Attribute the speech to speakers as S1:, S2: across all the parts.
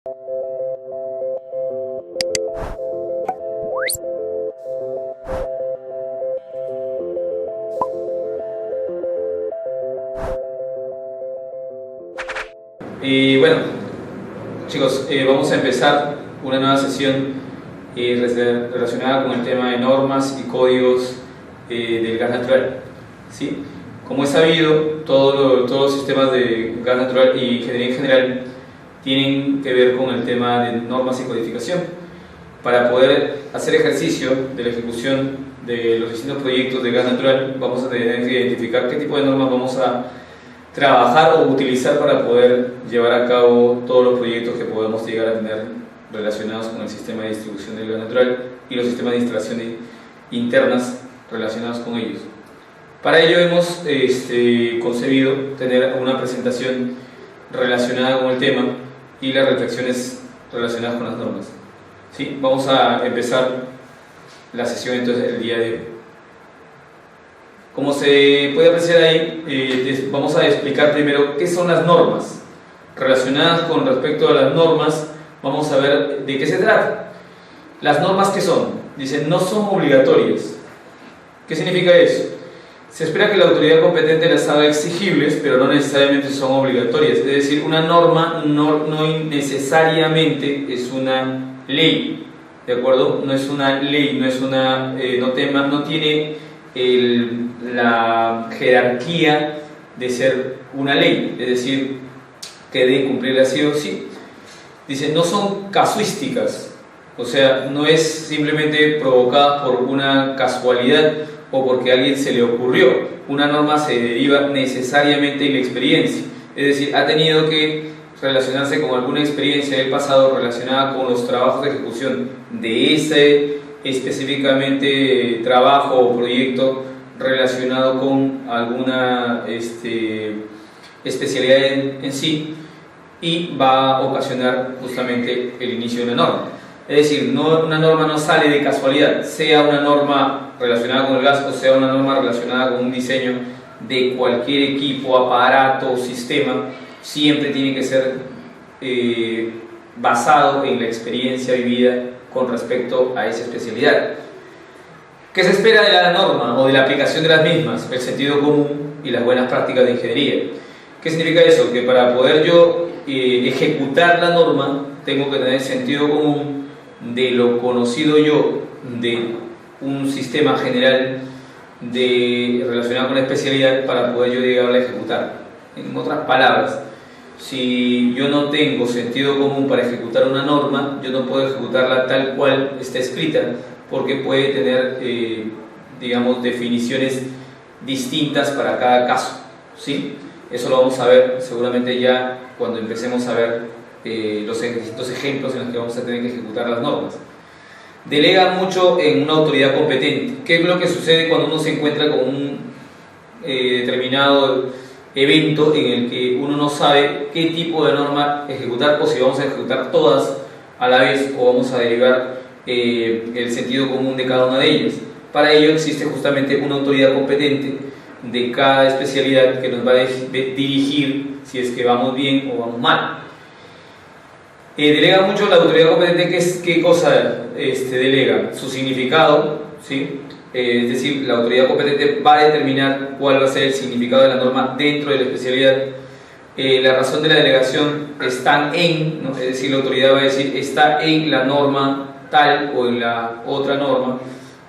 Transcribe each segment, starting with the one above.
S1: Y bueno, chicos, vamos a empezar una nueva sesión relacionada con el tema de normas y códigos del gas natural, ¿sí? Como es sabido, todos los sistemas de gas natural y ingeniería en general tienen que ver con el tema de normas y codificación. Para poder hacer ejercicio de la ejecución de los distintos proyectos de gas natural, vamos a tener que identificar qué tipo de normas vamos a trabajar o utilizar para poder llevar a cabo todos los proyectos que podamos llegar a tener relacionados con el sistema de distribución del gas natural y los sistemas de instalaciones internas relacionados con ellos. Para ello hemos concebido tener una presentación relacionada con el tema y las reflexiones relacionadas con las normas. ¿Sí? Vamos a empezar la sesión entonces el día de hoy. Como se puede apreciar ahí, vamos a explicar primero qué son las normas. Relacionadas con respecto a las normas, vamos a ver de qué se trata. Las normas, ¿qué son? Dicen, no son obligatorias. ¿Qué significa eso? Se espera que la autoridad competente las haga exigibles, pero no necesariamente son obligatorias. Es decir, una norma no necesariamente es una ley, ¿de acuerdo? No es una ley, no tiene la jerarquía de ser una ley, es decir, que deben cumplirla sí o sí. Dice, no son casuísticas, o sea, no es simplemente provocada por una casualidad o porque a alguien se le ocurrió. Una norma se deriva necesariamente de la experiencia, es decir, ha tenido que relacionarse con alguna experiencia del pasado relacionada con los trabajos de ejecución de ese específicamente trabajo o proyecto relacionado con alguna especialidad en sí, y va a ocasionar justamente el inicio de una norma. Es decir, una norma no sale de casualidad, sea una norma relacionada con el gas o sea una norma relacionada con un diseño de cualquier equipo, aparato o sistema, siempre tiene que ser basado en la experiencia vivida con respecto a esa especialidad. ¿Qué se espera de la norma o de la aplicación de las mismas? El sentido común y las buenas prácticas de ingeniería. ¿Qué significa eso? Que para poder yo ejecutar la norma tengo que tener sentido común de lo conocido yo de un sistema general relacionado con la especialidad para poder yo llegar a ejecutar. En otras palabras, si yo no tengo sentido común para ejecutar una norma, yo no puedo ejecutarla tal cual está escrita, porque puede tener, digamos, definiciones distintas para cada caso, ¿sí? Eso lo vamos a ver seguramente ya cuando empecemos a ver los distintos ejemplos en los que vamos a tener que ejecutar las normas. Delega mucho en una autoridad competente. ¿Qué es lo que sucede cuando uno se encuentra con un determinado evento en el que uno no sabe qué tipo de norma ejecutar, o si vamos a ejecutar todas a la vez o vamos a derivar el sentido común de cada una de ellas? Para ello existe justamente una autoridad competente de cada especialidad que nos va a dirigir si es que vamos bien o vamos mal. Delega mucho la autoridad competente. ¿Qué cosa delega? Su significado, ¿sí? Es decir, la autoridad competente va a determinar cuál va a ser el significado de la norma dentro de la especialidad. La razón de la delegación está en, ¿no? Es decir, la autoridad va a decir está en la norma tal o en la otra norma,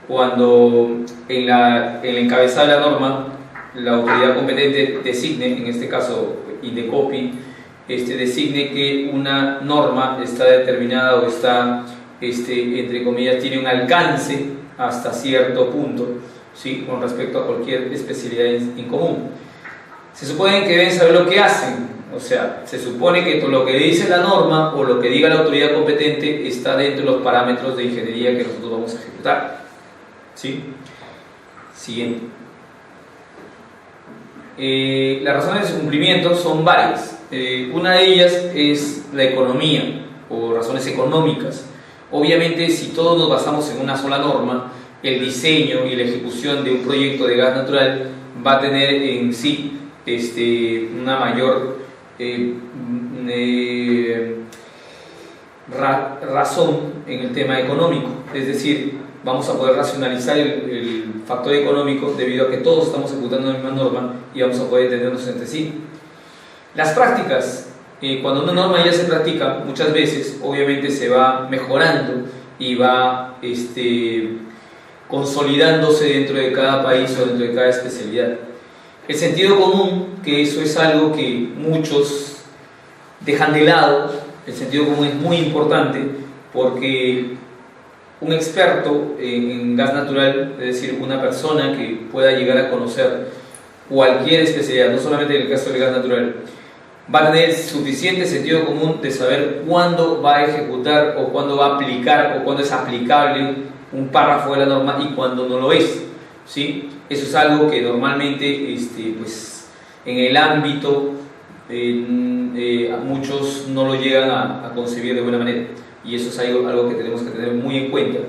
S1: cuando en el encabezado de la norma la autoridad competente designe, en este caso Indecopi, designe que una norma está determinada o está, entre comillas, tiene un alcance hasta cierto punto, ¿sí? Con respecto a cualquier especialidad en común. Se supone que deben saber lo que hacen, o sea, se supone que lo que dice la norma o lo que diga la autoridad competente está dentro de los parámetros de ingeniería que nosotros vamos a ejecutar, ¿sí? Siguiente. Las razones de su cumplimiento son varias. Una de ellas es la economía o razones económicas. Obviamente, si todos nos basamos en una sola norma, el diseño y la ejecución de un proyecto de gas natural va a tener en sí una mayor razón en el tema económico, es decir, vamos a poder racionalizar el factor económico debido a que todos estamos ejecutando la misma norma y vamos a poder entendernos entre sí. Las prácticas, cuando una norma ya se practica, muchas veces obviamente se va mejorando y va consolidándose dentro de cada país o dentro de cada especialidad. El sentido común, que eso es algo que muchos dejan de lado, el sentido común es muy importante porque un experto en gas natural, es decir, una persona que pueda llegar a conocer cualquier especialidad, no solamente en el caso del gas natural, va a tener suficiente sentido común de saber cuándo va a ejecutar o cuándo va a aplicar o cuándo es aplicable un párrafo de la norma y cuándo no lo es, ¿sí? Eso es algo que normalmente pues, en el ámbito muchos no lo llegan a concebir de buena manera, y eso es algo que tenemos que tener muy en cuenta,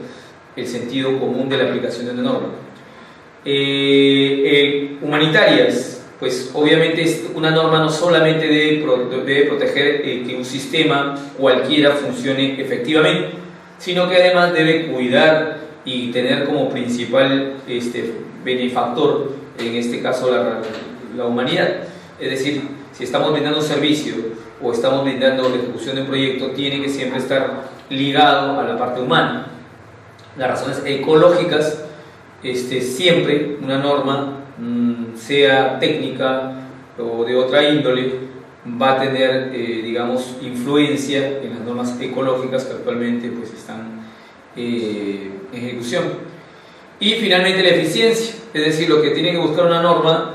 S1: el sentido común de la aplicación de una norma. Humanitarias, pues obviamente una norma no solamente debe proteger que un sistema cualquiera funcione efectivamente, sino que además debe cuidar y tener como principal benefactor, en este caso la humanidad. Es decir, si estamos brindando un servicio o estamos brindando la ejecución de un proyecto, tiene que siempre estar ligado a la parte humana. Las razones ecológicas, siempre una norma, sea técnica o de otra índole, va a tener, digamos, influencia en las normas ecológicas que actualmente pues, están en ejecución. Y finalmente la eficiencia, es decir, lo que tiene que buscar una norma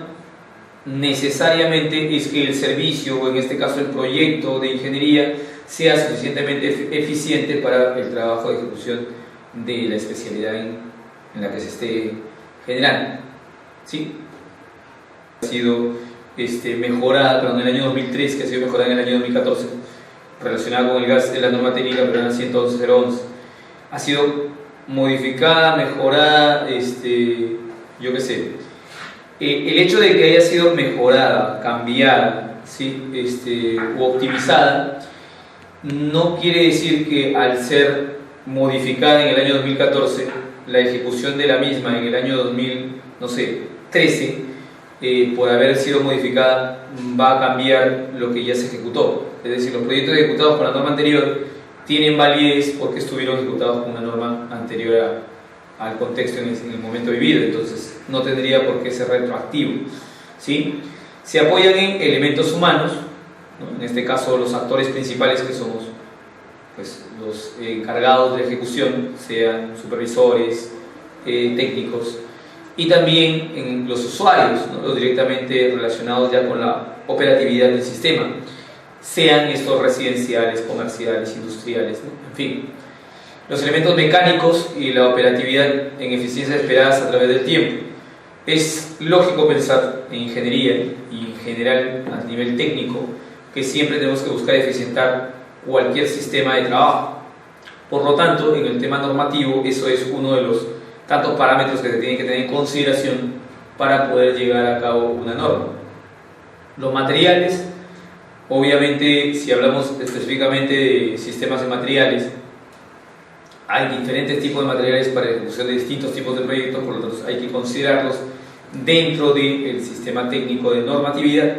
S1: necesariamente es que el servicio, o en este caso el proyecto de ingeniería, sea suficientemente eficiente para el trabajo de ejecución de la especialidad en la que se esté generando, ¿sí? Ha sido mejorada, perdón, en el año 2003, que ha sido mejorada en el año 2014, relacionada con el gas de la norma técnica peruana 111.011. Ha sido modificada, mejorada, yo qué sé. El hecho de que haya sido mejorada, cambiada, ¿sí? U optimizada, no quiere decir que al ser modificada en el año 2014, la ejecución de la misma en el año 2013, por haber sido modificada, va a cambiar lo que ya se ejecutó. Es decir, los proyectos ejecutados con la norma anterior tienen validez porque estuvieron ejecutados con una norma anterior al contexto en el momento vivido, entonces no tendría por qué ser retroactivo, ¿sí? Se apoyan en elementos humanos, ¿no? En este caso los actores principales, que somos pues, los encargados de ejecución, sean supervisores, técnicos, y también en los usuarios, ¿no? Los directamente relacionados ya con la operatividad del sistema, sean estos residenciales, comerciales, industriales, ¿no? En fin, los elementos mecánicos y la operatividad en eficiencias esperadas a través del tiempo. Es lógico pensar en ingeniería y en general a nivel técnico que siempre tenemos que buscar eficientar cualquier sistema de trabajo. Por lo tanto, en el tema normativo, eso es uno de los tantos parámetros que se tienen que tener en consideración para poder llevar a cabo una norma. Los materiales, obviamente, si hablamos específicamente de sistemas de materiales, hay diferentes tipos de materiales para la ejecución de distintos tipos de proyectos, por lo tanto hay que considerarlos dentro del sistema técnico de normatividad,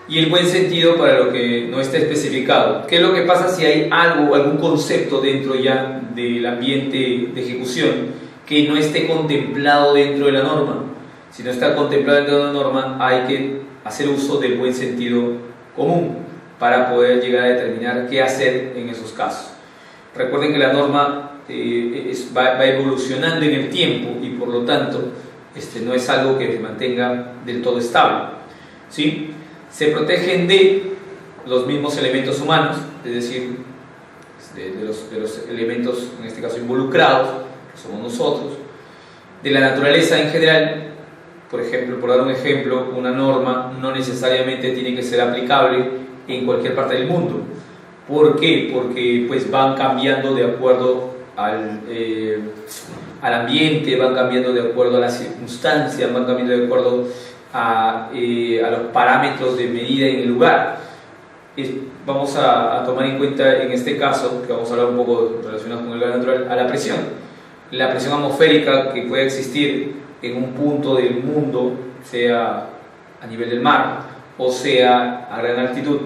S1: y el buen sentido para lo que no está especificado. ¿Qué es lo que pasa si hay algún concepto dentro ya del ambiente de ejecución que no esté contemplado dentro de la norma? Si no está contemplado dentro de la norma, hay que hacer uso del buen sentido común para poder llegar a determinar qué hacer en esos casos. Recuerden que la norma va evolucionando en el tiempo y por lo tanto no es algo que se mantenga del todo estable, ¿sí? Se protegen de los mismos elementos humanos, es decir, de los elementos, en este caso involucrados, que somos nosotros, de la naturaleza en general. Por ejemplo, por dar un ejemplo, una norma no necesariamente tiene que ser aplicable en cualquier parte del mundo. ¿Por qué? Porque pues, van cambiando de acuerdo al ambiente, van cambiando de acuerdo a las circunstancias, van cambiando de acuerdo a los parámetros de medida en el lugar. vamos a tomar en cuenta en este caso, que vamos a hablar un poco relacionado con el gas natural, a la presión. La presión atmosférica que puede existir en un punto del mundo, sea a nivel del mar o sea a gran altitud,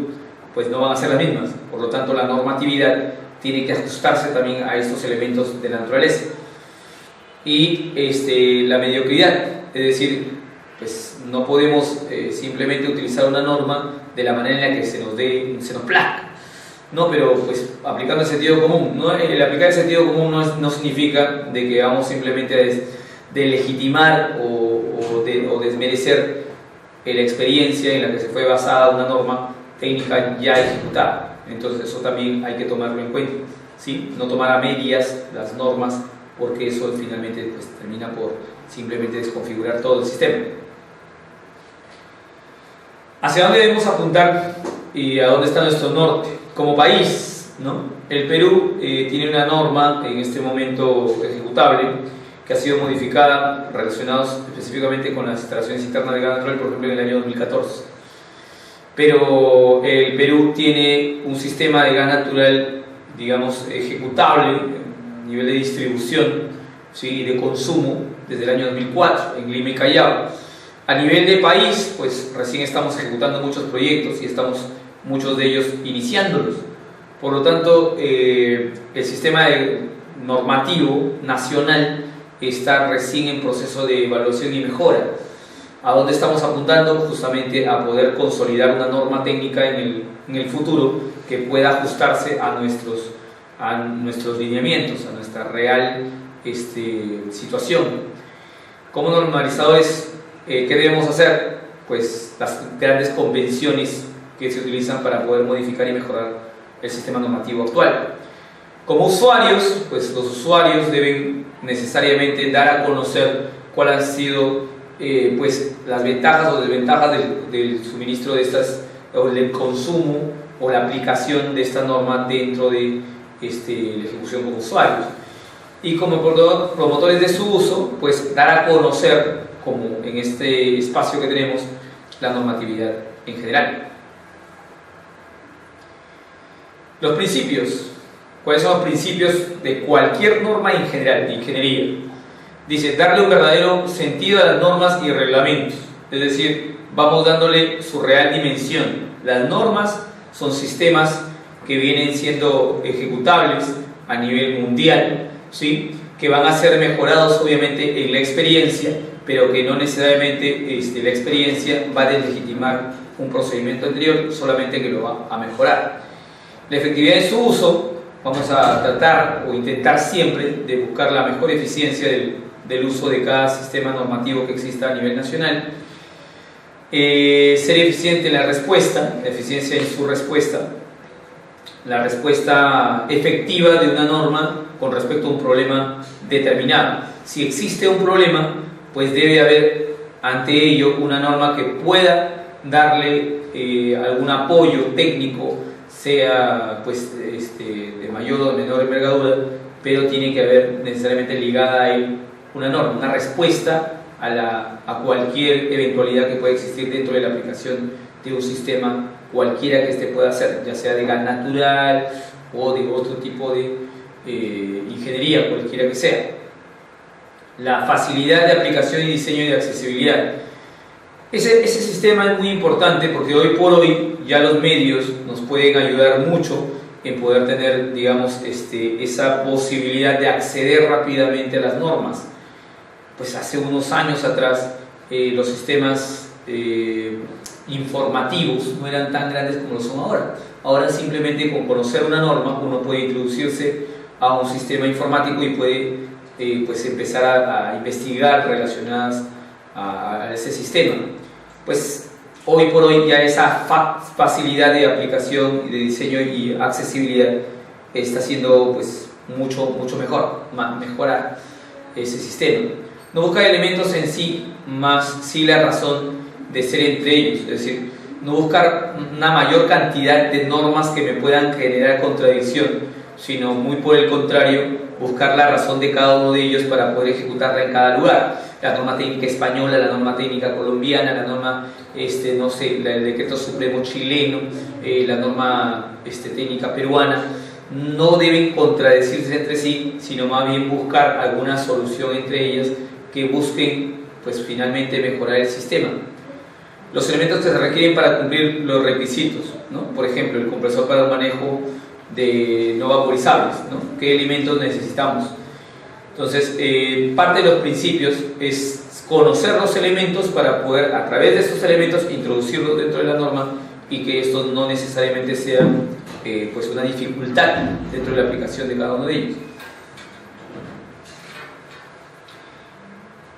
S1: pues no van a ser las mismas. Por lo tanto, la normatividad tiene que ajustarse también a estos elementos de la naturaleza. Y la mediocridad, es decir, pues no podemos simplemente utilizar una norma de la manera en la que se nos plazca. No, pero pues aplicando el sentido común. ¿No? El aplicar el sentido común no significa de que vamos simplemente a legitimar o desmerecer la experiencia en la que se fue basada una norma técnica ya ejecutada. Entonces eso también hay que tomarlo en cuenta, ¿sí? No tomar a medias las normas, porque eso finalmente pues, termina por simplemente desconfigurar todo el sistema. ¿Hacia dónde debemos apuntar y a dónde está nuestro norte? Como país, ¿no? El Perú tiene una norma en este momento ejecutable que ha sido modificada relacionados específicamente con las instalaciones internas de gas natural, por ejemplo, en el año 2014. Pero el Perú tiene un sistema de gas natural, digamos, ejecutable a nivel de distribución, ¿sí? Y de consumo desde el año 2004 en Lima y Callao. A nivel de país, pues recién estamos ejecutando muchos proyectos y estamos muchos de ellos iniciándolos. Por lo tanto, el sistema normativo nacional está recién en proceso de evaluación y mejora. ¿A dónde estamos apuntando? Justamente a poder consolidar una norma técnica en el futuro que pueda ajustarse a nuestros lineamientos, a nuestra real situación. Como normalizadores, ¿qué debemos hacer? Pues las grandes convenciones que se utilizan para poder modificar y mejorar el sistema normativo actual. Como usuarios, pues los usuarios deben necesariamente dar a conocer cuáles han sido pues las ventajas o desventajas del suministro de estas, o del consumo o la aplicación de esta norma dentro de la ejecución como usuarios. Y como promotores de su uso, pues dar a conocer, como en este espacio que tenemos, la normatividad en general. Los principios. ¿Cuáles son los principios de cualquier norma en general, de ingeniería? Dice, darle un verdadero sentido a las normas y reglamentos. Es decir, vamos dándole su real dimensión. Las normas son sistemas que vienen siendo ejecutables a nivel mundial, ¿sí? Que van a ser mejorados obviamente en la experiencia, pero que no necesariamente la experiencia va a deslegitimar un procedimiento anterior, solamente que lo va a mejorar. La efectividad de su uso, vamos a tratar o intentar siempre de buscar la mejor eficiencia del uso de cada sistema normativo que exista a nivel nacional. Ser eficiente en la respuesta, la eficiencia en su respuesta, la respuesta efectiva de una norma con respecto a un problema determinado. Si existe un problema, pues debe haber ante ello una norma que pueda darle algún apoyo técnico, sea pues de mayor o de menor envergadura, pero tiene que haber necesariamente ligada a él una norma, una respuesta a cualquier eventualidad que pueda existir dentro de la aplicación de un sistema cualquiera que pueda hacer, ya sea de gas natural o de otro tipo de ingeniería, cualquiera que sea. La facilidad de aplicación y diseño y de accesibilidad. Ese sistema es muy importante porque hoy por hoy ya los medios nos pueden ayudar mucho en poder tener, digamos, esa posibilidad de acceder rápidamente a las normas. Pues hace unos años atrás los sistemas informativos no eran tan grandes como lo son ahora. Ahora simplemente con conocer una norma uno puede introducirse a un sistema informático y puede pues empezar a investigar relacionadas a ese sistema. Pues hoy por hoy ya esa facilidad de aplicación y de diseño y accesibilidad está siendo pues mucho mejor, mejorar ese sistema. No buscar elementos en sí, más sí la razón de ser entre ellos, es decir, no buscar una mayor cantidad de normas que me puedan generar contradicción, sino muy por el contrario, buscar la razón de cada uno de ellos para poder ejecutarla en cada lugar. La norma técnica española, la norma técnica colombiana, la norma, no sé, el decreto supremo chileno, la norma técnica peruana, no deben contradecirse entre sí, sino más bien buscar alguna solución entre ellas que busquen, pues finalmente, mejorar el sistema. Los elementos que se requieren para cumplir los requisitos, ¿no? Por ejemplo, el compresor para el manejo de no vaporizables, ¿no? ¿Qué elementos necesitamos? Entonces, parte de los principios es conocer los elementos para poder, a través de estos elementos, introducirlos dentro de la norma y que esto no necesariamente sea pues una dificultad dentro de la aplicación de cada uno de ellos.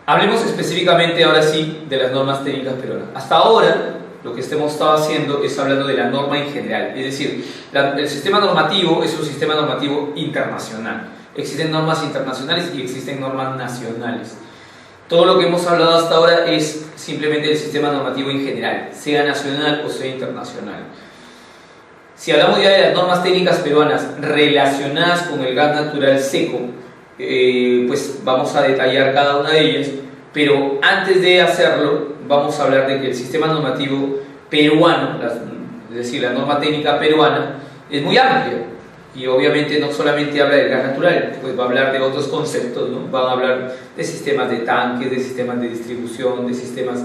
S1: Hablemos específicamente ahora sí de las normas técnicas peruanas. Hasta ahora lo que hemos estado haciendo es hablando de la norma en general, es decir, el sistema normativo es un sistema normativo internacional. Existen normas internacionales y existen normas nacionales. Todo lo que hemos hablado hasta ahora es simplemente el sistema normativo en general, sea nacional o sea internacional. Si hablamos ya de las normas técnicas peruanas relacionadas con el gas natural seco, pues vamos a detallar cada una de ellas, pero antes de hacerlo vamos a hablar de que el sistema normativo peruano, es decir, la norma técnica peruana, es muy amplia y obviamente no solamente habla del gas natural, pues va a hablar de otros conceptos, ¿no? Van a hablar de sistemas de tanques, de sistemas de distribución, de sistemas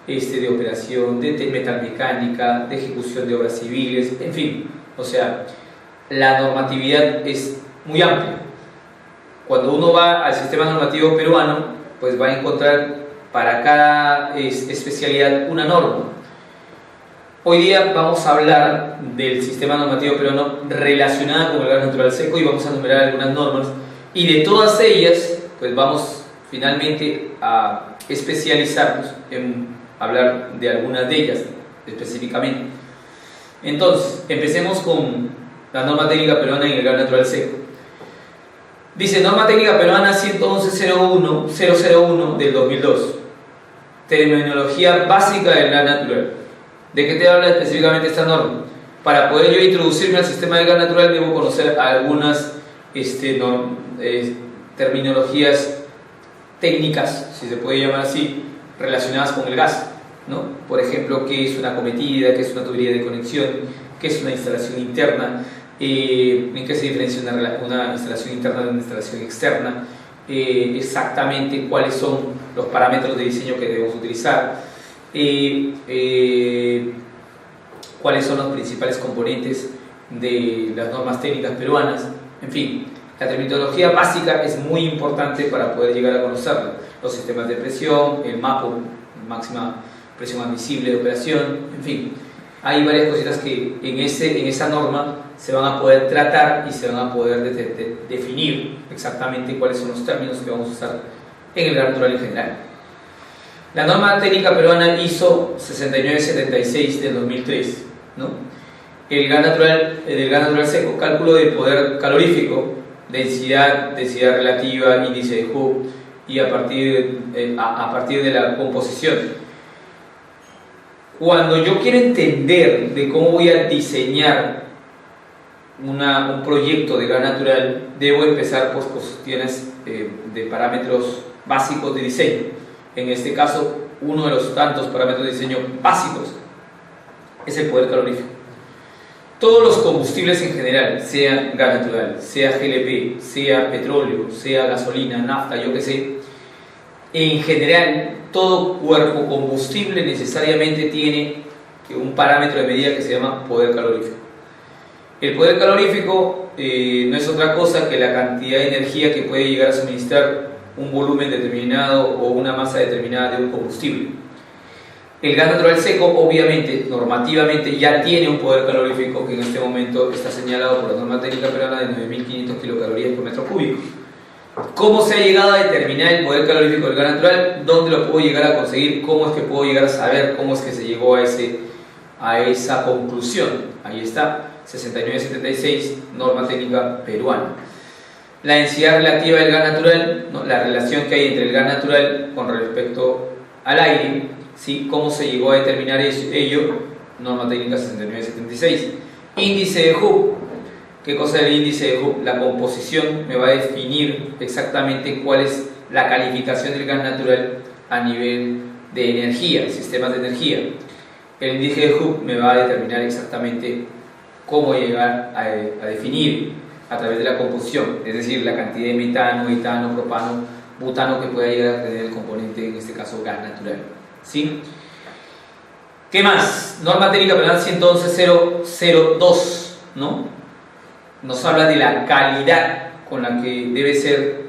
S1: de operación, de metalmecánica, de ejecución de obras civiles, en fin, o sea, la normatividad es muy amplia. Cuando uno va al sistema normativo peruano, pues va a encontrar para cada especialidad una norma. Hoy día vamos a hablar del sistema normativo peruano relacionado con el gas natural seco y vamos a enumerar algunas normas y de todas ellas pues vamos finalmente a especializarnos en hablar de algunas de ellas específicamente. Entonces, empecemos con la norma técnica peruana en el gas natural seco. Dice norma técnica peruana 111.001 del 2002, terminología básica del gas natural. ¿De qué te habla específicamente esta norma? Para poder yo introducirme al sistema del gas natural debo conocer algunas terminologías técnicas, si se puede llamar así, relacionadas con el gas, ¿no? Por ejemplo, ¿qué es una cometida? ¿Qué es una tubería de conexión? ¿Qué es una instalación interna? ¿En qué se diferencia una instalación interna de una instalación externa? Exactamente cuáles son los parámetros de diseño que debemos utilizar, cuáles son los principales componentes de las normas técnicas peruanas. En fin, la terminología básica es muy importante para poder llegar a conocerla. Los sistemas de presión, el MAPO, máxima presión admisible de operación, en fin, hay varias cositas que en esa norma se van a poder tratar y se van a poder definir exactamente cuáles son los términos que vamos a usar en el gas natural en general. La norma técnica peruana ISO 6976 del 2003, ¿no? El gas natural seco, cálculo de poder calorífico, densidad relativa, índice de Hooke y a partir de la composición. Cuando yo quiero entender de cómo voy a diseñar un proyecto de gas natural, debo empezar por cuestiones de parámetros básicos de diseño. En este caso, uno de los tantos parámetros de diseño básicos es el poder calorífico. Todos los combustibles en general, sea gas natural, sea GLP, sea petróleo, sea gasolina, nafta, yo qué sé, en general, todo cuerpo combustible necesariamente tiene un parámetro de medida que se llama poder calorífico. El poder calorífico no es otra cosa que la cantidad de energía que puede llegar a suministrar un volumen determinado o una masa determinada de un combustible. El gas natural seco, obviamente, normativamente ya tiene un poder calorífico que en este momento está señalado por la norma técnica peruana de 9.500 kilocalorías por metro cúbico. ¿Cómo se ha llegado a determinar el poder calorífico del gas natural? ¿Dónde lo puedo llegar a conseguir? ¿Cómo es que puedo llegar a saber cómo es que se llegó a esa conclusión? Ahí está, 6976, norma técnica peruana. La densidad relativa del gas natural, ¿no? La relación que hay entre el gas natural con respecto al aire, ¿sí? ¿Cómo se llegó a determinar ello? Norma técnica 6976. Índice de Hooke. ¿Qué cosa es el índice de Hooke? La composición me va a definir exactamente cuál es la calificación del gas natural a nivel de energía, sistemas de energía. El índice de Hooke me va a determinar exactamente cómo llegar a definir a través de la composición, es decir, la cantidad de metano, etano, propano, butano que pueda llegar a tener el componente, en este caso gas natural. ¿Sí? ¿Qué más? Norma técnica penal 111.002, ¿no? Nos habla de la calidad con la que debe ser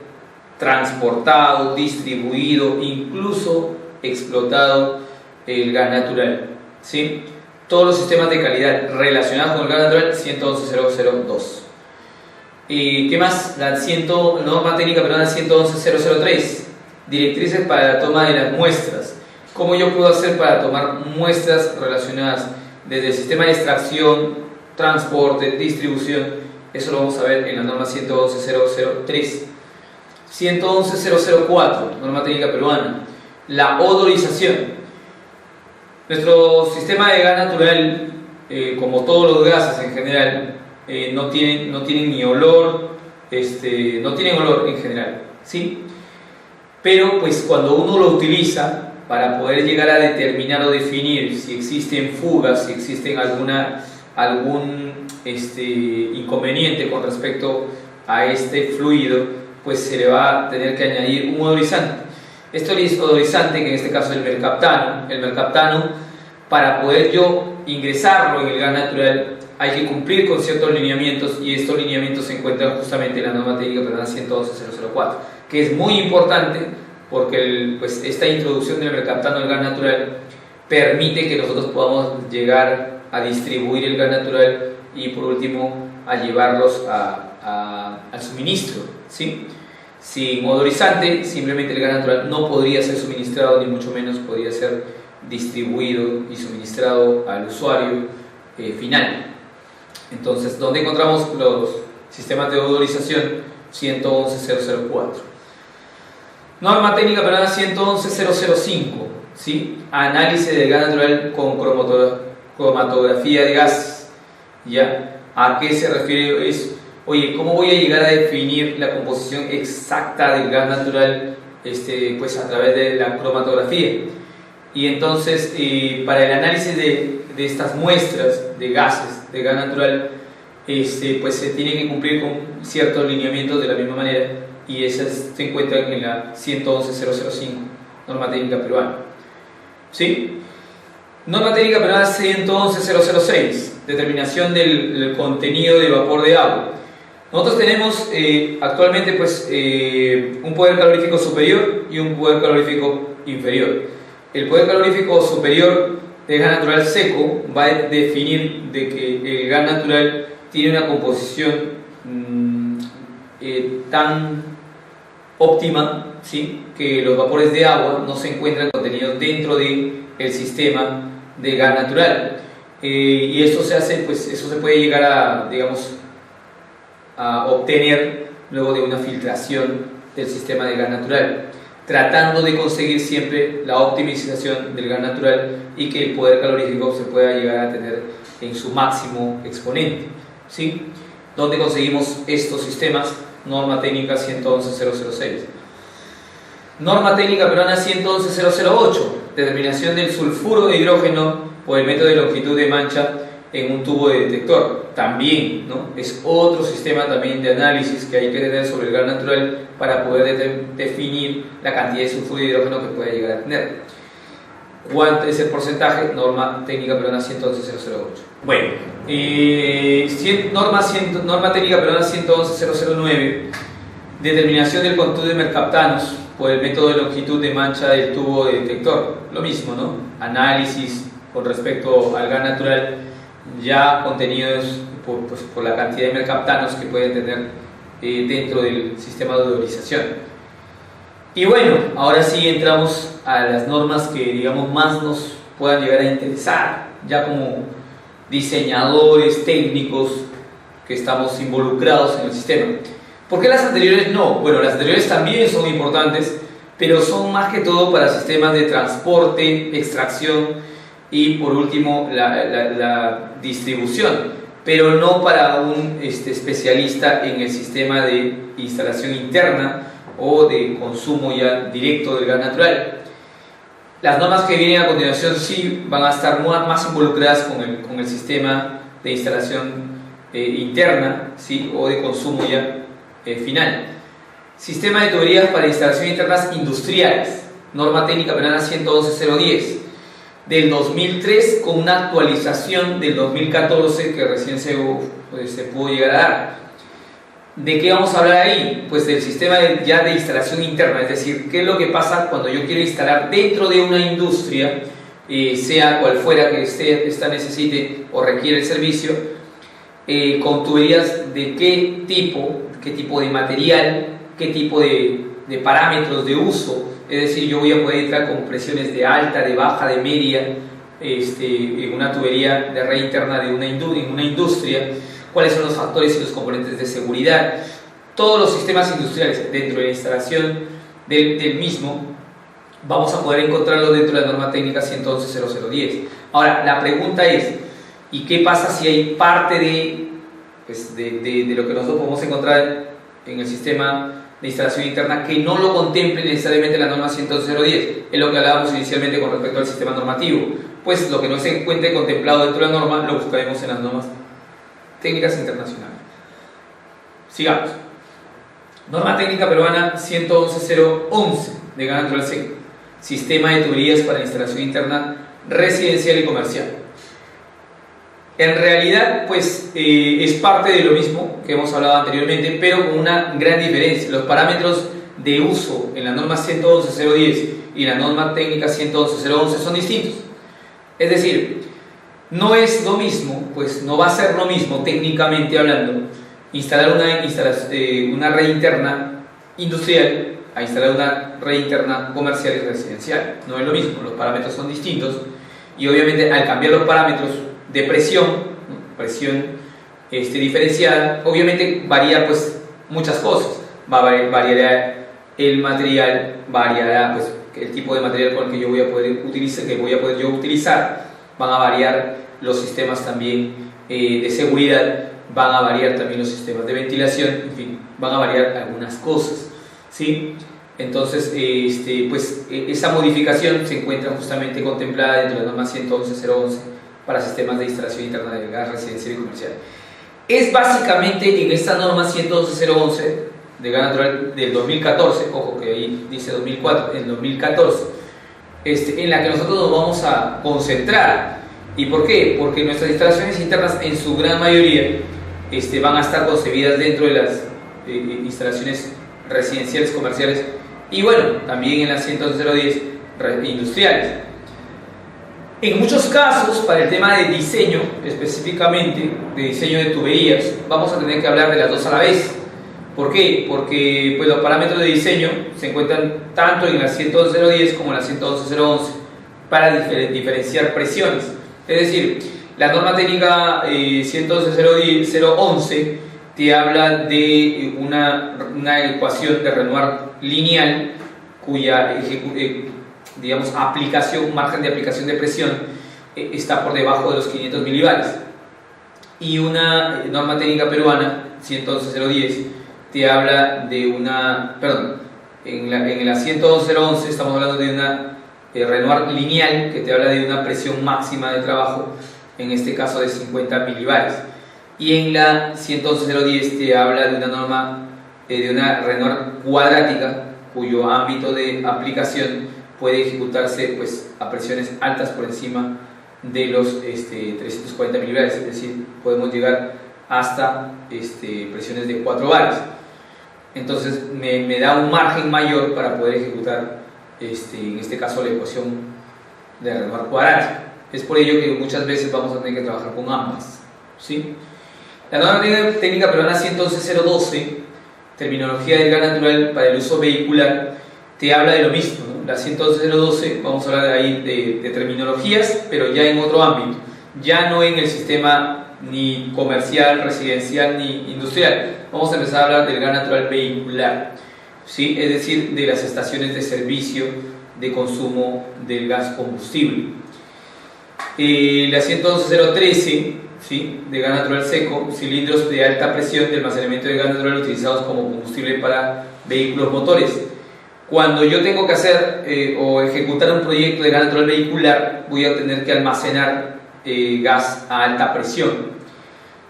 S1: transportado, distribuido, incluso explotado el gas natural. ¿Sí? Todos los sistemas de calidad relacionados con el gas natural 111.002. ¿Qué más? La norma técnica peruana 111.003, directrices para la toma de las muestras. ¿Cómo yo puedo hacer para tomar muestras relacionadas desde el sistema de extracción, transporte, distribución? Eso lo vamos a ver en la norma 111.003. 111.004, norma técnica peruana, la odorización. Nuestro sistema de gas natural, como todos los gases en general, no tienen ni olor, no tienen olor en general, ¿sí? Pero pues cuando uno lo utiliza para poder llegar a determinar o definir si existen fugas, si existen algún inconveniente con respecto a este fluido, pues se le va a tener que añadir un odorizante. Este odorizante, que en este caso es el mercaptano, para poder yo ingresarlo en el gas natural hay que cumplir con ciertos lineamientos, y estos lineamientos se encuentran justamente en la norma técnica peruana 111.004, que es muy importante porque pues esta introducción del mercaptano al gas natural permite que nosotros podamos llegar a distribuir el gas natural y por último a llevarlos al suministro, ¿sí? Sin odorizante, simplemente el gas natural no podría ser suministrado, ni mucho menos podría ser distribuido y suministrado al usuario final. Entonces, ¿dónde encontramos los sistemas de odorización? 111.004. Norma técnica peruana 111.005, ¿sí? Análisis del gas natural con cromatografía de gases. ¿Ya? ¿A qué se refiere eso? Oye, ¿cómo voy a llegar a definir la composición exacta del gas natural? Pues a través de la cromatografía. Y entonces, para el análisis de estas muestras de gases, de gas natural, pues se tiene que cumplir con ciertos lineamientos de la misma manera, y esas se encuentran en la 111.005, norma técnica peruana. ¿Sí? Norma técnica peruana 111.006, determinación del contenido de vapor de agua. Nosotros tenemos actualmente pues, un poder calorífico superior y un poder calorífico inferior. El poder calorífico superior de gas natural seco va a definir de que el gas natural tiene una composición tan óptima, ¿sí? Que los vapores de agua no se encuentran contenidos dentro del sistema de gas natural. Y esto se hace, pues eso se puede llegar a, digamos, a obtener luego de una filtración del sistema de gas natural, tratando de conseguir siempre la optimización del gas natural y que el poder calorífico se pueda llegar a tener en su máximo exponente, ¿sí? ¿Dónde conseguimos estos sistemas? Norma técnica 111.006. Norma técnica peruana 111.008, determinación del sulfuro de hidrógeno por el método de longitud de mancha en un tubo de detector. También, ¿no? Es otro sistema también de análisis que hay que tener sobre el gas natural para poder definir la cantidad de sulfuro de hidrógeno que puede llegar a tener. ¿Cuánto es el porcentaje? Norma técnica peruana 111.008. Bueno, norma técnica peruana 111.009, determinación del conjunto de mercaptanos por el método de longitud de mancha del tubo de detector. Lo mismo, ¿no? Análisis con respecto al gas natural, ya contenidos por la cantidad de mercaptanos que pueden tener dentro del sistema de odorización. Y bueno, ahora sí entramos a las normas que, digamos, más nos puedan llegar a interesar, ya como diseñadores técnicos que estamos involucrados en el sistema. ¿Por qué las anteriores no? Bueno, las anteriores también son importantes, pero son más que todo para sistemas de transporte, extracción y por último la distribución. pero no para un especialista en el sistema de instalación interna o de consumo ya directo del gas natural. Las normas que vienen a continuación sí van a estar más involucradas con el sistema de instalación interna, ¿sí? O de consumo ya final. Sistema de tuberías para instalaciones internas industriales, norma técnica peruana 112.010 del 2003, con una actualización del 2014 que recién se pudo llegar a dar. ¿De qué vamos a hablar ahí? Pues del sistema ya de instalación interna, es decir, qué es lo que pasa cuando yo quiero instalar dentro de una industria, sea cual fuera que esta necesite o requiere el servicio, con tuberías de qué tipo de material, qué tipo de parámetros de uso. Es decir, yo voy a poder entrar con presiones de alta, de baja, de media, en una tubería de red interna de una industria, cuáles son los factores y los componentes de seguridad, todos los sistemas industriales dentro de la instalación del mismo, vamos a poder encontrarlo dentro de la norma técnica 111.0010. Ahora, la pregunta es, ¿y qué pasa si hay parte de lo que nosotros podemos encontrar en el sistema de instalación interna que no lo contemple necesariamente la norma 111.010? Es lo que hablábamos inicialmente con respecto al sistema normativo. Pues lo que no se encuentre contemplado dentro de la norma lo buscaremos en las normas técnicas internacionales. Sigamos. Norma técnica peruana 111.011 de gas natural seco, sistema de tuberías para instalación interna residencial y comercial. En realidad, pues es parte de lo mismo que hemos hablado anteriormente, pero con una gran diferencia. Los parámetros de uso en la norma 111.010 y la norma técnica 111.011 son distintos. Es decir, no es lo mismo, pues no va a ser lo mismo técnicamente hablando, instalar una red interna industrial a instalar una red interna comercial y residencial. No es lo mismo, los parámetros son distintos y obviamente al cambiar los parámetros de presión, ¿no? Presión diferenciada, obviamente varía pues muchas cosas. Variará el material, variará pues el tipo de material con el que yo voy a poder utilizar, van a variar los sistemas también de seguridad, van a variar también los sistemas de ventilación, en fin, van a variar algunas cosas, ¿sí? Entonces, pues esa modificación se encuentra justamente contemplada dentro de la norma 111.011 para sistemas de instalación interna de gas residencial y comercial. Es básicamente en esta norma 111.011 de gas natural del 2014, ojo que ahí dice 2004, en 2014, en la que nosotros nos vamos a concentrar. ¿Y por qué? Porque nuestras instalaciones internas en su gran mayoría van a estar concebidas dentro de las instalaciones residenciales, comerciales y bueno, también en las 111.010 industriales. En muchos casos, para el tema de diseño, específicamente de diseño de tuberías, vamos a tener que hablar de las dos a la vez. ¿Por qué? Porque pues, los parámetros de diseño se encuentran tanto en la 111.010 como en la 111.011 para diferenciar presiones. Es decir, la norma técnica 111.011 te habla de una ecuación de Renoir lineal cuya margen de aplicación de presión está por debajo de los 500 milibares. Y una norma técnica peruana 111.010 te habla de en la 111.011 estamos hablando de una Renoir lineal que te habla de una presión máxima de trabajo, en este caso de 50 milibares. Y en la 111.010 te habla de una norma, de una Renoir cuadrática, cuyo ámbito de aplicación puede ejecutarse pues, a presiones altas por encima de los 340 milibares, es decir, podemos llegar hasta presiones de 4 bares. Entonces me da un margen mayor para poder ejecutar en este caso la ecuación de Renoir cuadrática. Es por ello que muchas veces vamos a tener que trabajar con ambas, ¿sí? La norma técnica peruana 111.012, terminología del gas natural para el uso vehicular, te habla de lo mismo, ¿no? La 111.012, vamos a hablar de ahí de terminologías, pero ya en otro ámbito, ya no en el sistema ni comercial, residencial ni industrial. Vamos a empezar a hablar del gas natural vehicular, ¿sí? Es decir, de las estaciones de servicio de consumo del gas combustible. La 111.013 ¿sí?, de gas natural seco, cilindros de alta presión de almacenamiento de gas natural utilizados como combustible para vehículos motores. Cuando yo tengo que hacer o ejecutar un proyecto de gas natural vehicular, voy a tener que almacenar gas a alta presión.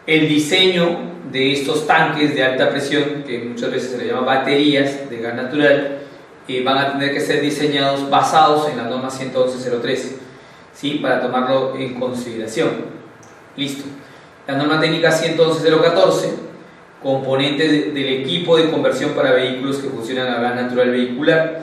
S1: El diseño de estos tanques de alta presión, que muchas veces se les llama baterías de gas natural, van a tener que ser diseñados basados en la norma 111.03, ¿sí?, para tomarlo en consideración. Listo. La norma técnica 111.014, componentes del equipo de conversión para vehículos que funcionan a gas natural vehicular.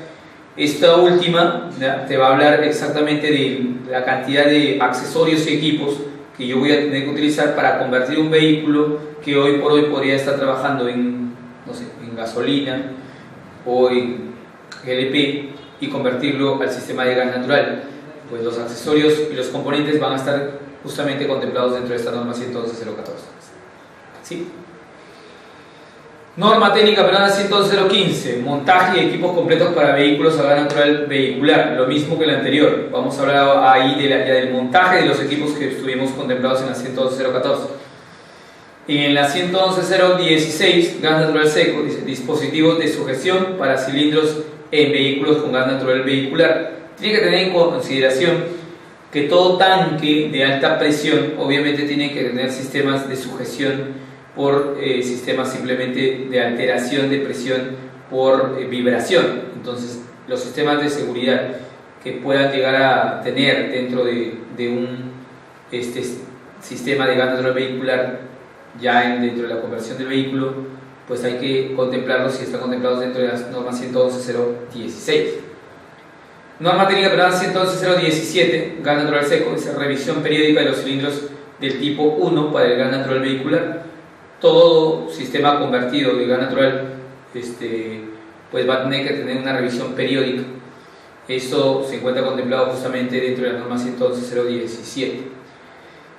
S1: Esta última, ¿ya?, te va a hablar exactamente de la cantidad de accesorios y equipos que yo voy a tener que utilizar para convertir un vehículo que hoy por hoy podría estar trabajando en, no sé, en gasolina o en GLP, y convertirlo al sistema de gas natural. Pues los accesorios y los componentes van a estar justamente contemplados dentro de esta norma 111.014. ¿Sí? Norma técnica peruana 111.015, montaje y equipos completos para vehículos a gas natural vehicular, lo mismo que el anterior. Vamos a hablar ahí ya del montaje de los equipos que estuvimos contemplados en la 111.014. En la 111.016, gas natural seco, dice, dispositivos de sujeción para cilindros en vehículos con gas natural vehicular. Tiene que tener en consideración que todo tanque de alta presión obviamente tiene que tener sistemas de sujeción por sistemas simplemente de alteración de presión por vibración. Entonces, los sistemas de seguridad que puedan llegar a tener dentro de un sistema de gas natural vehicular, ya dentro de la conversión del vehículo, pues hay que contemplarlos si están contemplados dentro de las normas 111.016. Norma técnica peruana 111.017, gas natural seco, es revisión periódica de los cilindros del tipo 1 para el gas natural vehicular. Todo sistema convertido de gas natural pues va a tener que tener una revisión periódica. Esto se encuentra contemplado justamente dentro de la norma 111.017.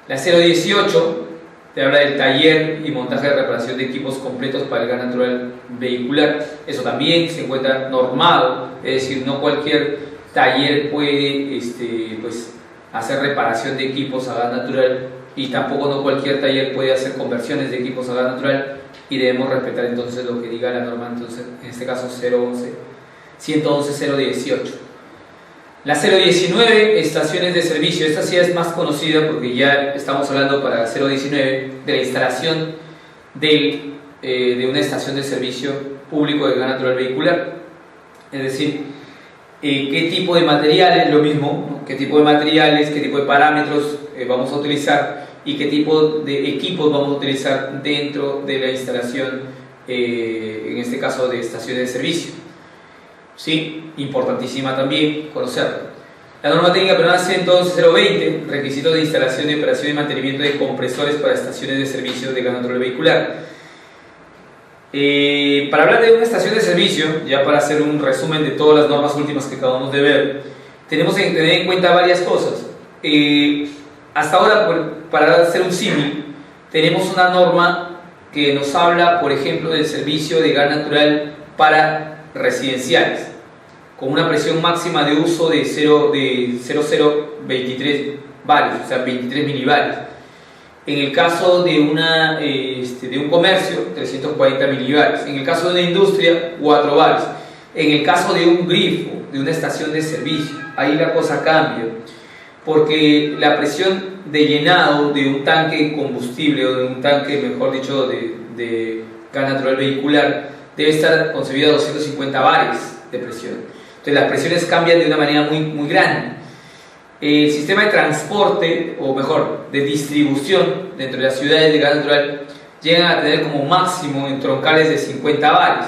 S1: La 018 te habla del taller y montaje de reparación de equipos completos para el gas natural vehicular. Eso también se encuentra normado, es decir, no cualquier taller puede pues, hacer reparación de equipos a gas natural, y tampoco no cualquier taller puede hacer conversiones de equipos a gas natural, y debemos respetar entonces lo que diga la norma, entonces, en este caso 111.018. La 019, estaciones de servicio. Esta sí es más conocida porque ya estamos hablando para la 019 de la instalación de una estación de servicio público de gas natural vehicular. Es decir, qué tipo de materiales, lo mismo, ¿no?, qué tipo de materiales, qué tipo de parámetros vamos a utilizar y qué tipo de equipos vamos a utilizar dentro de la instalación, en este caso de estaciones de servicio. Sí, importantísima también conocerlo. La norma técnica peruana 111.020, requisitos de instalación, de operación y mantenimiento de compresores para estaciones de servicio de gas natural vehicular. Para hablar de una estación de servicio, ya para hacer un resumen de todas las normas últimas que acabamos de ver, tenemos que tener en cuenta varias cosas. Hasta ahora, para hacer un símil, tenemos una norma que nos habla, por ejemplo, del servicio de gas natural para residenciales, con una presión máxima de uso de 0,023 barios, o sea, 23 milibarios. En el caso de un comercio, 340 milibarios. En el caso de una industria, 4 barios. En el caso de un grifo, de una estación de servicio, ahí la cosa cambia, porque la presión de llenado de un tanque combustible, o de un tanque, mejor dicho, de gas natural vehicular, debe estar concebida a 250 bares de presión. Entonces las presiones cambian de una manera muy, muy grande. El sistema de transporte, o mejor, de distribución dentro de las ciudades de gas natural, llegan a tener como máximo en troncales de 50 bares.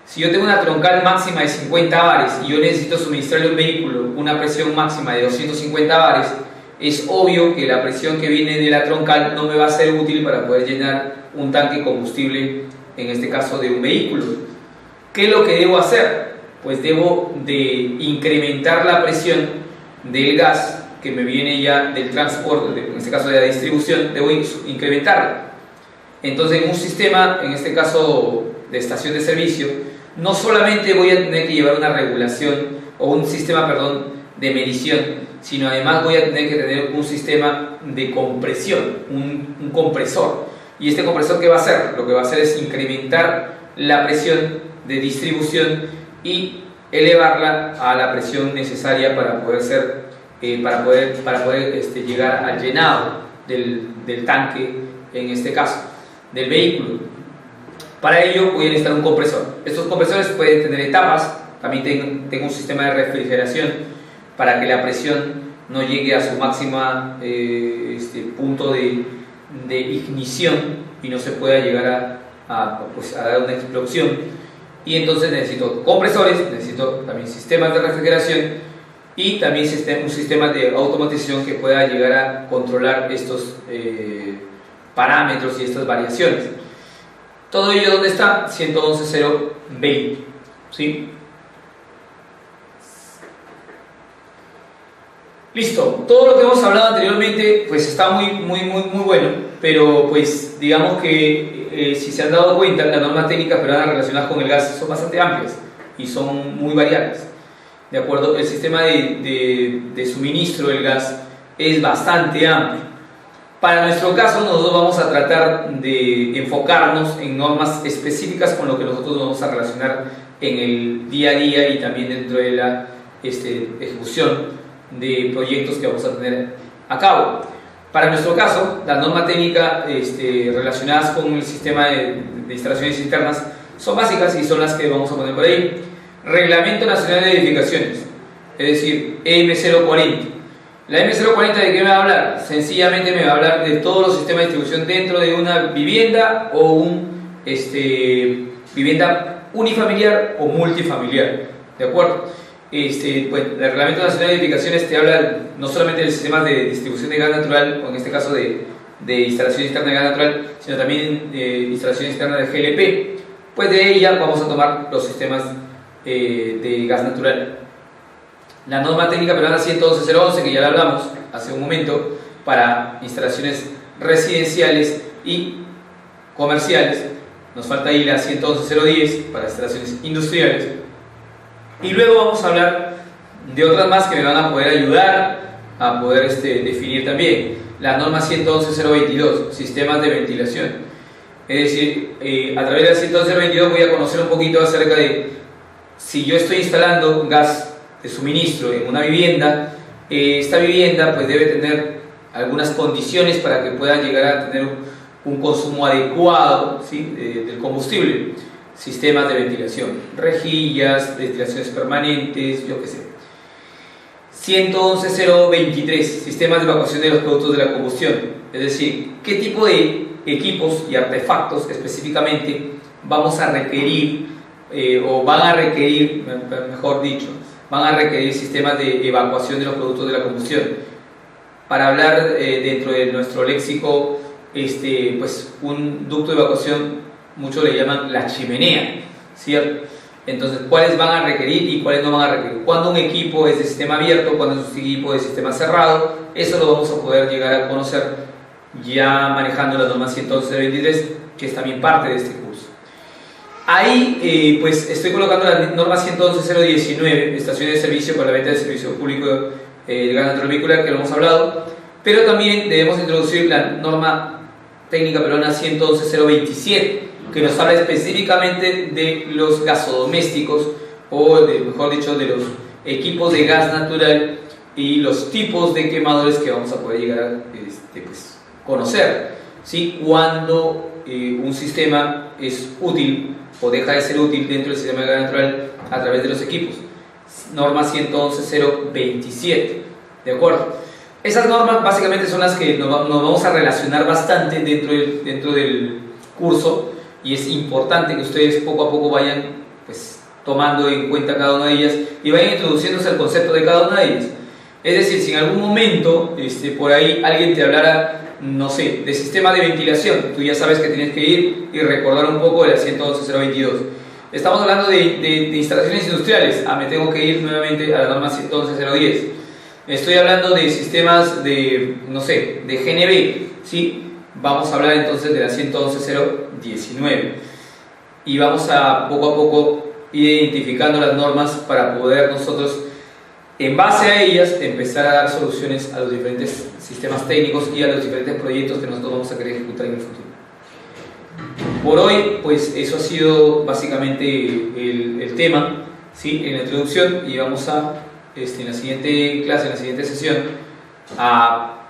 S1: Si yo tengo una troncal máxima de 50 bares y yo necesito suministrarle a un vehículo una presión máxima de 250 bares, es obvio que la presión que viene de la troncal no me va a ser útil para poder llenar un tanque combustible, en este caso de un vehículo. ¿Qué es lo que debo hacer? Pues debo de incrementar la presión del gas que me viene ya del transporte, en este caso de la distribución, debo incrementarla. Entonces, en un sistema, en este caso de estación de servicio, no solamente voy a tener que llevar una regulación o un sistema, de medición, sino además voy a tener que tener un sistema de compresión, un compresor. ¿Y este compresor qué va a hacer? Lo que va a hacer es incrementar la presión de distribución y elevarla a la presión necesaria para poder llegar al llenado del tanque, en este caso, del vehículo. Para ello voy a necesitar un compresor. Estos compresores pueden tener etapas. También tengo un sistema de refrigeración para que la presión no llegue a su máxima punto de ignición y no se pueda llegar a dar una explosión. Y entonces necesito compresores, necesito también sistemas de refrigeración y también un sistema de automatización que pueda llegar a controlar estos parámetros y estas variaciones. Todo ello, ¿dónde está? 111.0.20, ¿sí? Listo, todo lo que hemos hablado anteriormente pues está muy bueno, pero pues digamos que si se han dado cuenta, las normas técnicas peruanas relacionadas con el gas son bastante amplias y son muy variables. ¿De acuerdo? El sistema de suministro del gas es bastante amplio. Para nuestro caso, nosotros vamos a tratar de enfocarnos en normas específicas con lo que nosotros vamos a relacionar en el día a día y también dentro de la ejecución de proyectos que vamos a tener a cabo. Para nuestro caso, las normas técnicas relacionadas con el sistema de instalaciones internas son básicas y son las que vamos a poner por ahí. Reglamento Nacional de Edificaciones, es decir, M040. La M040, ¿de qué me va a hablar? Sencillamente me va a hablar de todos los sistemas de distribución dentro de una vivienda o vivienda unifamiliar o multifamiliar, ¿de acuerdo? Pues, el Reglamento Nacional de Edificaciones te habla no solamente de sistemas de distribución de gas natural, o en este caso de instalaciones internas de gas natural, sino también de instalaciones internas de GLP. Pues de ella vamos a tomar los sistemas de gas natural. La norma técnica peruana 111.011, que ya la hablamos hace un momento, para instalaciones residenciales y comerciales. Nos falta ahí la 111.010 para instalaciones industriales. Y luego vamos a hablar de otras más que me van a poder ayudar a poder definir también. La norma 111.022, sistemas de ventilación. Es decir, a través de la 111.022 voy a conocer un poquito acerca de si yo estoy instalando gas de suministro en una vivienda, esta vivienda pues debe tener algunas condiciones para que pueda llegar a tener un consumo adecuado, ¿sí?, del combustible. Sistemas de ventilación, rejillas, ventilaciones permanentes, yo qué sé. 111.023, sistemas de evacuación de los productos de la combustión. Es decir, qué tipo de equipos y artefactos específicamente vamos a requerir, o van a requerir, mejor dicho, van a requerir sistemas de evacuación de los productos de la combustión. Para hablar dentro de nuestro léxico, pues un ducto de evacuación, muchos le llaman la chimenea, ¿cierto? Entonces, ¿cuáles van a requerir y cuáles no van a requerir? Cuando un equipo es de sistema abierto, cuando es un equipo de sistema cerrado, eso lo vamos a poder llegar a conocer ya manejando la norma 111.023, que es también parte de este curso. Ahí, pues, estoy colocando la norma 111.019, estaciones de servicio para la venta de servicio público de gas natural vehicular, que lo hemos hablado, pero también debemos introducir la norma técnica peruana 111.027, que nos habla específicamente de los gasodomésticos, o mejor dicho, de los equipos de gas natural y los tipos de quemadores que vamos a poder llegar a pues, conocer, ¿sí?, cuando un sistema es útil o deja de ser útil dentro del sistema de gas natural a través de los equipos. Norma 111.027, ¿de acuerdo? Esas normas básicamente son las que nos vamos a relacionar bastante dentro del curso, y es importante que ustedes poco a poco vayan pues, tomando en cuenta cada una de ellas y vayan introduciéndose al concepto de cada una de ellas. Es decir, si en algún momento por ahí alguien te hablara, no sé, de sistema de ventilación, tú ya sabes que tienes que ir y recordar un poco de la 111.022. Estamos hablando de instalaciones industriales, me tengo que ir nuevamente a la norma 111.010. Estoy hablando de sistemas de, no sé, de GNB, ¿sí? Vamos a hablar entonces de la 111.019 y vamos a poco ir identificando las normas para poder nosotros en base a ellas empezar a dar soluciones a los diferentes sistemas técnicos y a los diferentes proyectos que nosotros vamos a querer ejecutar en el futuro. Por hoy, pues eso ha sido básicamente el tema, ¿sí? En la introducción, y vamos a, en la siguiente clase, en la siguiente sesión, a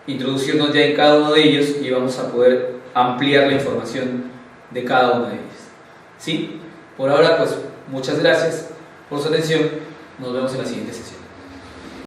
S1: introducirnos ya en cada uno de ellos y vamos a poder ampliar la información de cada una de ellas, ¿sí? Por ahora, pues muchas gracias por su atención, nos vemos en la siguiente sesión.